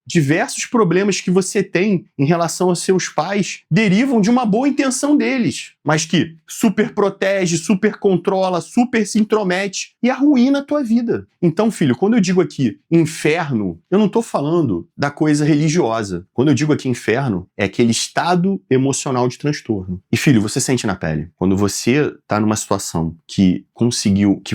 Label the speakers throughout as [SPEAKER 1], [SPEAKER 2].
[SPEAKER 1] diversos problemas que você tem em relação aos seus pais derivam de uma boa intenção deles, mas que super protege, super controla, super se intromete e arruína a tua vida. Então, filho, quando eu digo aqui inferno, eu não estou falando da coisa religiosa. Quando eu digo aqui inferno, é aquele estado emocional de transtorno. E, filho, você sente na pele. Quando você está numa situação que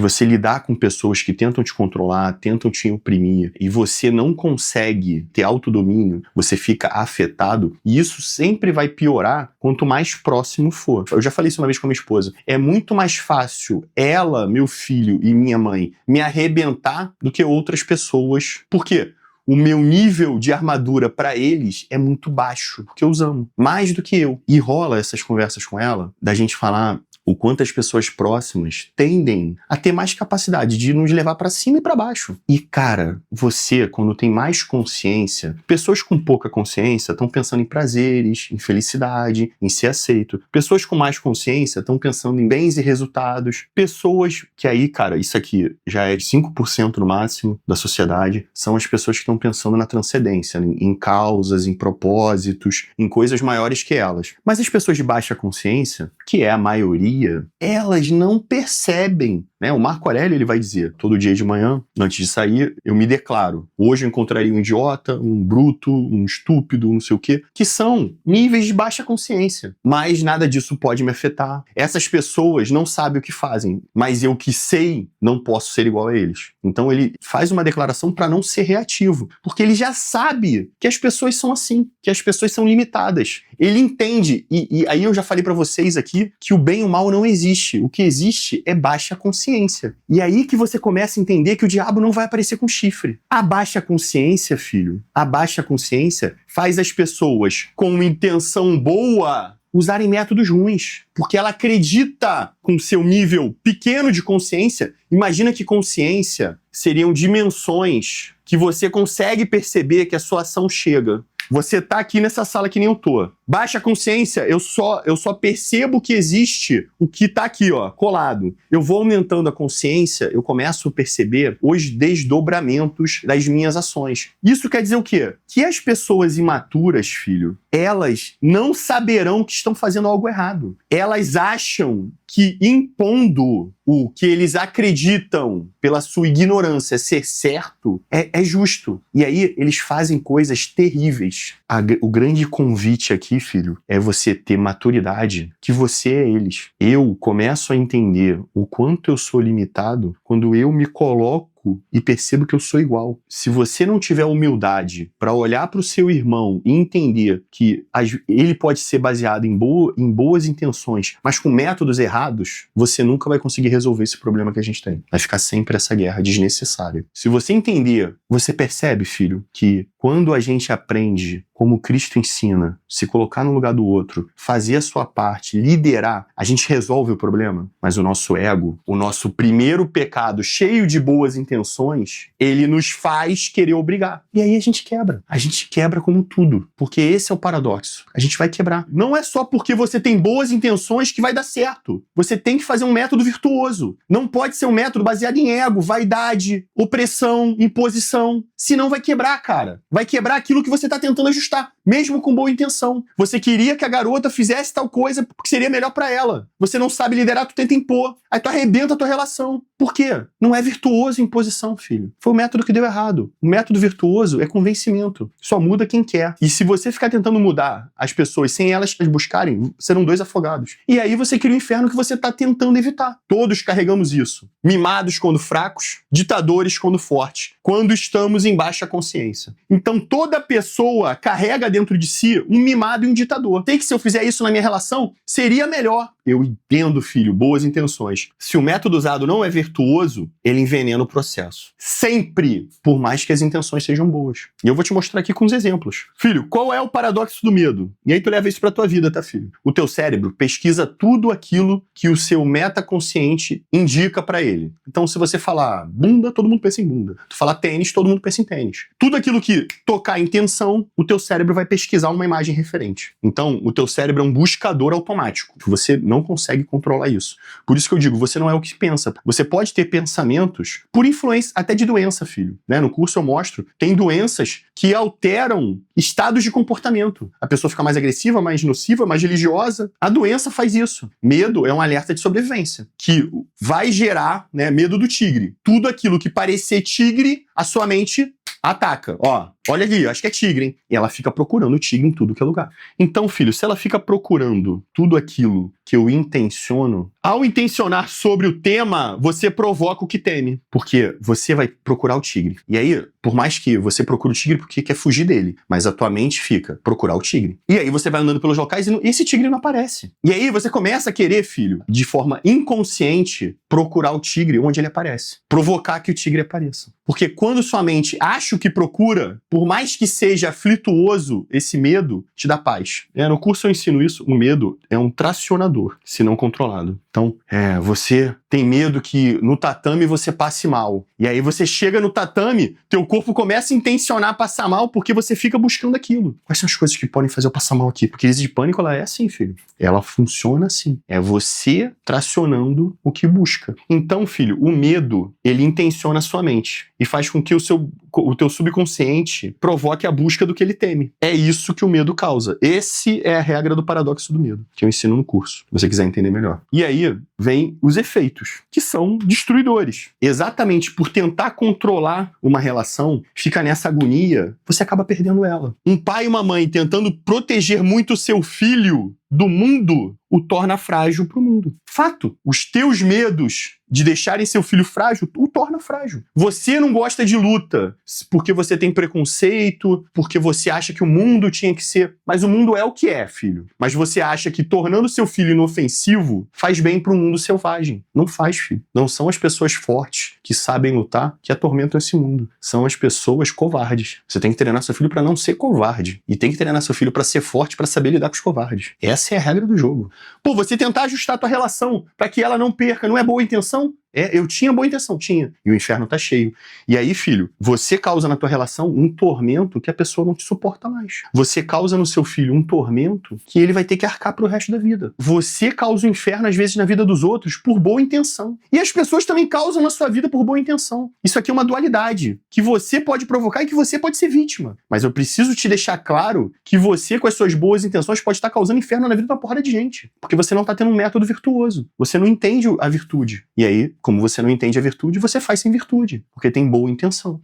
[SPEAKER 1] você lidar com pessoas que tentam te controlar, tentam te oprimir, e você não consegue ter autodomínio, você fica afetado, e isso sempre vai piorar quanto mais próximo for. Eu já falei isso uma vez com a minha esposa. É muito mais fácil ela, meu filho e minha mãe me arrebentar do que outras pessoas. Por quê? O meu nível de armadura pra eles é muito baixo, porque eu os amo, mais do que eu. E rola essas conversas com ela, da gente falar o quanto as pessoas próximas tendem a ter mais capacidade de nos levar pra cima e pra baixo. E, cara, você, quando tem mais consciência, pessoas com pouca consciência estão pensando em prazeres, em felicidade, em ser aceito. Pessoas com mais consciência estão pensando em bens e resultados. Pessoas que aí, cara, isso aqui já é 5% no máximo da sociedade, são as pessoas que estão pensando na transcendência, em causas, em propósitos, em coisas maiores que elas. Mas as pessoas de baixa consciência, que é a maioria, elas não percebem, né? O Marco Aurélio, ele vai dizer, todo dia de manhã, antes de sair, eu me declaro. Hoje eu encontraria um idiota, um bruto, um estúpido, não sei o quê, que são níveis de baixa consciência. Mas nada disso pode me afetar. Essas pessoas não sabem o que fazem, mas eu que sei, não posso ser igual a eles. Então ele faz uma declaração para não ser reativo, porque ele já sabe que as pessoas são assim, que as pessoas são limitadas. Ele entende, e aí eu já falei para vocês aqui, que o bem e o mal não existe. O que existe é baixa consciência. E aí que você começa a entender que o diabo não vai aparecer com chifre. A baixa consciência, filho, a baixa consciência faz as pessoas com intenção boa usarem métodos ruins, porque ela acredita com seu nível pequeno de consciência. Imagina que consciência seriam dimensões que você consegue perceber que a sua ação chega. Você tá aqui nessa sala que nem eu tô. Baixa consciência, eu só percebo que existe o que tá aqui, ó, colado. Eu vou aumentando a consciência, eu começo a perceber os desdobramentos das minhas ações. Isso quer dizer o quê? Que as pessoas imaturas, filho, elas não saberão que estão fazendo algo errado. Elas acham que impondo o que eles acreditam pela sua ignorância ser certo é justo. E aí eles fazem coisas terríveis. O grande convite aqui, filho, é você ter maturidade, que você é eles. Eu começo a entender o quanto eu sou limitado quando eu me coloco e percebo que eu sou igual. Se você não tiver humildade para olhar para o seu irmão e entender que ele pode ser baseado em boas intenções, mas com métodos errados, você nunca vai conseguir resolver esse problema que a gente tem. Vai ficar sempre essa guerra desnecessária. Se você entender, você percebe, filho, que quando a gente aprende como Cristo ensina, se colocar no lugar do outro, fazer a sua parte, liderar, a gente resolve o problema. Mas o nosso ego, o nosso primeiro pecado cheio de boas intenções, ele nos faz querer obrigar. E aí a gente quebra. A gente quebra como tudo. Porque esse é o paradoxo. A gente vai quebrar. Não é só porque você tem boas intenções que vai dar certo. Você tem que fazer um método virtuoso. Não pode ser um método baseado em ego, vaidade, opressão, imposição. Senão vai quebrar, cara. Vai quebrar aquilo que você está tentando ajustar, mesmo com boa intenção. Você queria que a garota fizesse tal coisa porque seria melhor pra ela. Você não sabe liderar, tu tenta impor. Aí tu arrebenta a tua relação. Por quê? Não é virtuoso a imposição, filho. Foi o método que deu errado. O método virtuoso é convencimento. Só muda quem quer. E se você ficar tentando mudar as pessoas sem elas buscarem, serão dois afogados. E aí você cria o inferno que você tá tentando evitar. Todos carregamos isso. Mimados quando fracos, ditadores quando fortes. Quando estamos em baixa consciência. Então toda pessoa carrega dentro de si um mimado e um ditador. Sei que se eu fizer isso na minha relação, seria melhor. Eu entendo, filho, boas intenções. Se o método usado não é virtuoso, ele envenena o processo. Sempre, por mais que as intenções sejam boas. E eu vou te mostrar aqui com uns exemplos. Filho, qual é o paradoxo do medo? E aí tu leva isso pra tua vida, tá, filho? O teu cérebro pesquisa tudo aquilo que o seu metaconsciente indica pra ele. Então, se você falar bunda, todo mundo pensa em bunda. Tu falar tênis, todo mundo pensa em tênis. Tudo aquilo que tocar em tensão, o teu cérebro vai pesquisar uma imagem referente. Então, o teu cérebro é um buscador automático. Você não consegue controlar isso. Por isso que eu digo, você não é o que pensa. Você pode ter pensamentos por influência até de doença, filho. Né? No curso eu mostro, tem doenças que alteram estados de comportamento. A pessoa fica mais agressiva, mais nociva, mais religiosa. A doença faz isso. Medo é um alerta de sobrevivência, que vai gerar, né, medo do tigre. Tudo aquilo que parecer tigre, a sua mente ataca. Ó, olha ali, acho que é tigre, hein? E ela fica procurando o tigre em tudo que é lugar. Então, filho, se ela fica procurando tudo aquilo que eu intenciono, ao intencionar sobre o tema, você provoca o que teme. Porque você vai procurar o tigre. E aí, por mais que você procure o tigre porque quer fugir dele, mas a tua mente fica procurar o tigre. E aí você vai andando pelos locais e esse tigre não aparece. E aí você começa a querer, filho, de forma inconsciente, procurar o tigre onde ele aparece. Provocar que o tigre apareça. Porque quando sua mente acha o que procura, por mais que seja aflituoso, esse medo te dá paz. No curso eu ensino isso. O medo é um tracionador, se não controlado. Então, você tem medo que no tatame você passe mal. E aí você chega no tatame, teu corpo começa a intencionar passar mal porque você fica buscando aquilo. Quais são as coisas que podem fazer eu passar mal aqui? Porque a crise de pânico, ela é assim, filho. Ela funciona assim. É você tracionando o que busca. Então, filho, o medo, ele intenciona a sua mente e faz com que o teu subconsciente provoque a busca do que ele teme. É isso que o medo causa. Esse é a regra do paradoxo do medo, que eu ensino no curso, se você quiser entender melhor. E aí vem os efeitos, que são destruidores. Exatamente por tentar controlar uma relação, fica nessa agonia, você acaba perdendo ela. Um pai e uma mãe tentando proteger muito o seu filho do mundo, o torna frágil para o mundo. Fato. Os teus medos de deixarem seu filho frágil, o torna frágil. Você não gosta de luta porque você tem preconceito, porque você acha que o mundo tinha que ser... Mas o mundo é o que é, filho. Mas você acha que tornando seu filho inofensivo faz bem para o mundo selvagem. Não faz, filho. Não são as pessoas fortes que sabem lutar que atormentam esse mundo. São as pessoas covardes. Você tem que treinar seu filho para não ser covarde. E tem que treinar seu filho para ser forte, para saber lidar com os covardes. Essa é a regra do jogo. Pô, você tentar ajustar a tua relação para que ela não perca, não é boa intenção? Eu tinha boa intenção, tinha. E o inferno tá cheio. E aí, filho, você causa na tua relação um tormento que a pessoa não te suporta mais. Você causa no seu filho um tormento que ele vai ter que arcar pro resto da vida. Você causa o inferno, às vezes, na vida dos outros por boa intenção. E as pessoas também causam na sua vida por boa intenção. Isso aqui é uma dualidade que você pode provocar e que você pode ser vítima. Mas eu preciso te deixar claro que você, com as suas boas intenções, pode estar causando inferno na vida de uma porrada de gente. Porque você não tá tendo um método virtuoso. Você não entende a virtude. E aí, como você não entende a virtude, você faz sem virtude, porque tem boa intenção.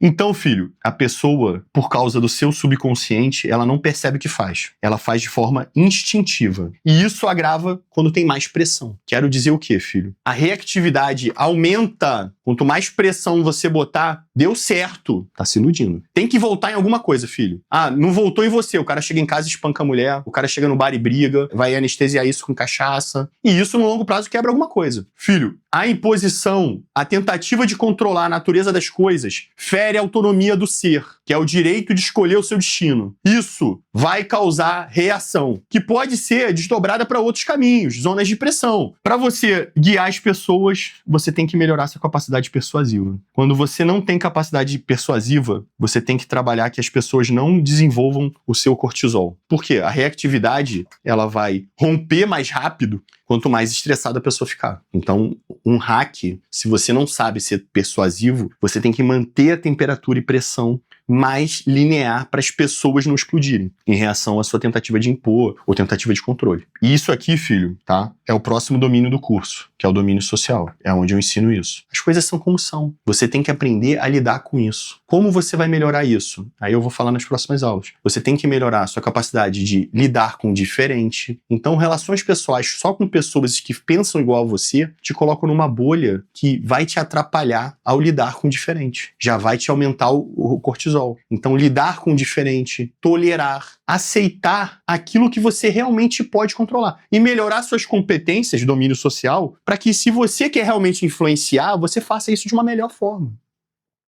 [SPEAKER 1] Então, filho, a pessoa, por causa do seu subconsciente, ela não percebe o que faz. Ela faz de forma instintiva. E isso agrava quando tem mais pressão. Quero dizer o quê, filho? A reatividade aumenta. Quanto mais pressão você botar, deu certo. Tá se iludindo. Tem que voltar em alguma coisa, filho. Ah, não voltou em você. O cara chega em casa e espanca a mulher. O cara chega no bar e briga. Vai anestesiar isso com cachaça. E isso, no longo prazo, quebra alguma coisa. Filho, a imposição, a tentativa de controlar a natureza das coisas, fere a autonomia do ser, que é o direito de escolher o seu destino. Isso vai causar reação, que pode ser desdobrada para outros caminhos, zonas de pressão. Para você guiar as pessoas, você tem que melhorar sua capacidade persuasiva. Quando você não tem capacidade persuasiva, você tem que trabalhar que as pessoas não desenvolvam o seu cortisol. Por quê? A reatividade, ela vai romper mais rápido quanto mais estressada a pessoa ficar. Então, um hack, se você não sabe ser persuasivo, você tem que manter a temperatura e pressão mais linear para as pessoas não explodirem em reação à sua tentativa de impor ou tentativa de controle. E isso aqui, filho, tá? É o próximo domínio do curso, que é o domínio social. É onde eu ensino isso. As coisas são como são. Você tem que aprender a lidar com isso. Como você vai melhorar isso? Aí eu vou falar nas próximas aulas. Você tem que melhorar a sua capacidade de lidar com o diferente. Então, relações pessoais só com pessoas que pensam igual a você te colocam numa bolha que vai te atrapalhar ao lidar com o diferente. Já vai te aumentar o cortisol. Então, lidar com o diferente, tolerar, aceitar aquilo que você realmente pode controlar e melhorar suas competências de domínio social para que, se você quer realmente influenciar, você faça isso de uma melhor forma.